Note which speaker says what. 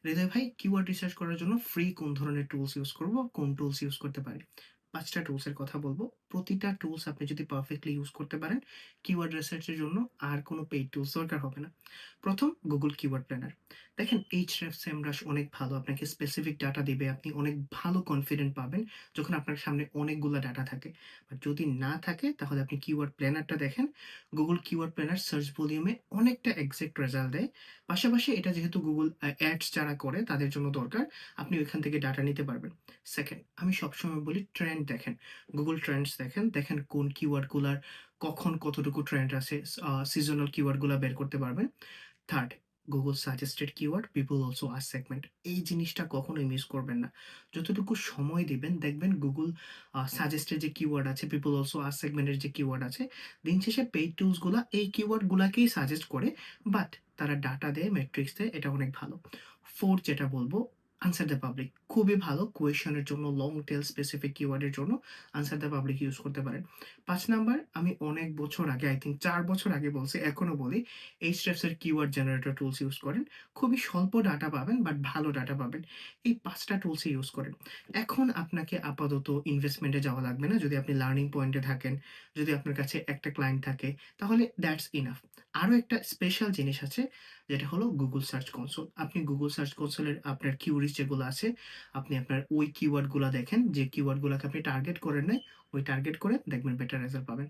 Speaker 1: হৃদয় ভাই, keyword research করার জন্য ফ্রি কোন ধরনের টুলস ইউজ করব, কোন টুলস ইউজ করতে পারি? ৫ টা টুলসের কথা বলব। প্রতিটা টুলস আপনি যদি পারফেক্টলি ইউজ করতে পারেন, কিওয়ার্ড রিসার্চের জন্য আর কোনো পেইড টুলস দরকার হবে না। ১ম Google কিওয়ার্ড প্ল্যানার। দেখেন Ahrefs, Semrush অনেক ভালো। আপনাকে স্পেসিফিক ডাটা দিবে। আপনি অনেক ভালো কনফিডেন্ট পাবেন যখন আপনার সামনে অনেকগুলা ডাটা থাকে। বাট যদি না থাকে তাহলে আপনি কিওয়ার্ড প্ল্যানারটা দেখেন। Google কিওয়ার্ড প্ল্যানার সার্চ ভলিউমে অনেকটা এক্সাক্ট রেজাল্ট দেয়। পাশাপাশি এটা যেহেতু Google অ্যাডস যারা করে তাদের জন্য দরকার, আপনি ওইখান থেকে ডাটা নিতে পারবেন। 2nd, আমি সবসময় বলি ট্রেন্ড দেখেন। Google ট্রেন্ডস দেখেন। দেখেন কোন কিওয়ার্ডগুলার কখন কতটুকু ট্রেন্ড আছে, সিজনাল কিওয়ার্ডগুলা বের করতে পারবেন। 3rd, Google suggested keyword, people also ask segment. এই জিনিসটা কখনোই মিস করবেন না। যতটুকু সময় দিবেন দেখবেন Google সাজেস্টেড যে কিওয়ার্ড আছে, পিপল অলসো আস্ক সেগমেন্টের যে কিওয়ার্ড আছে, দিন শেষে পেইড টুলস গুলা এই কিওয়ার্ড গুলাকেই সাজেস্ট করে, বাট তারা ডাটা দেয়, মেট্রিক্স দেয়, এটা অনেক ভালো। 4th যেটা বলব, আনসার দ্য পাবলিক। খুবই ভালো কোয়েশনের জন্য, লং টেল স্পেসিফিক কিওয়ার্ডের জন্য আনসার দ্য পাবলিক ইউজ করতে পারেন। 5 নাম্বার, আমি অনেক বছর আগে, আই থিংক 4 বছর আগে বলছি, এখনো বলি, Ahrefs এর কিওয়ার্ড জেনারেটর টুলস ইউজ করেন। খুবই স্বল্প ডাটা পাবেন, বাট ভালো ডাটা পাবেন। এই ৫ টা টুলসই ইউজ করেন। এখন আপনাকে আপাতত ইনভেস্টমেন্টে যাওয়া লাগবে না। যদি আপনি লার্নিং পয়েন্টে থাকেন, যদি আপনার কাছে একটা ক্লায়েন্ট থাকে, তাহলে দ্যাটস ইনাফ। আরো একটা স্পেশাল জিনিস আছে, যেটা হলো Google সার্চ কনসোল। আপনি Google সার্চ কনসোলের আপনার কিউরিজ যেগুলো আছে, আপনি আপনার ওই কিওয়ার্ড গুলা দেখেন, যে কিওয়ার্ড গুলাকে আপনি টার্গেট করেন নাই, ওই টার্গেট করে দেখবেন বেটার রেজাল্ট পাবেন।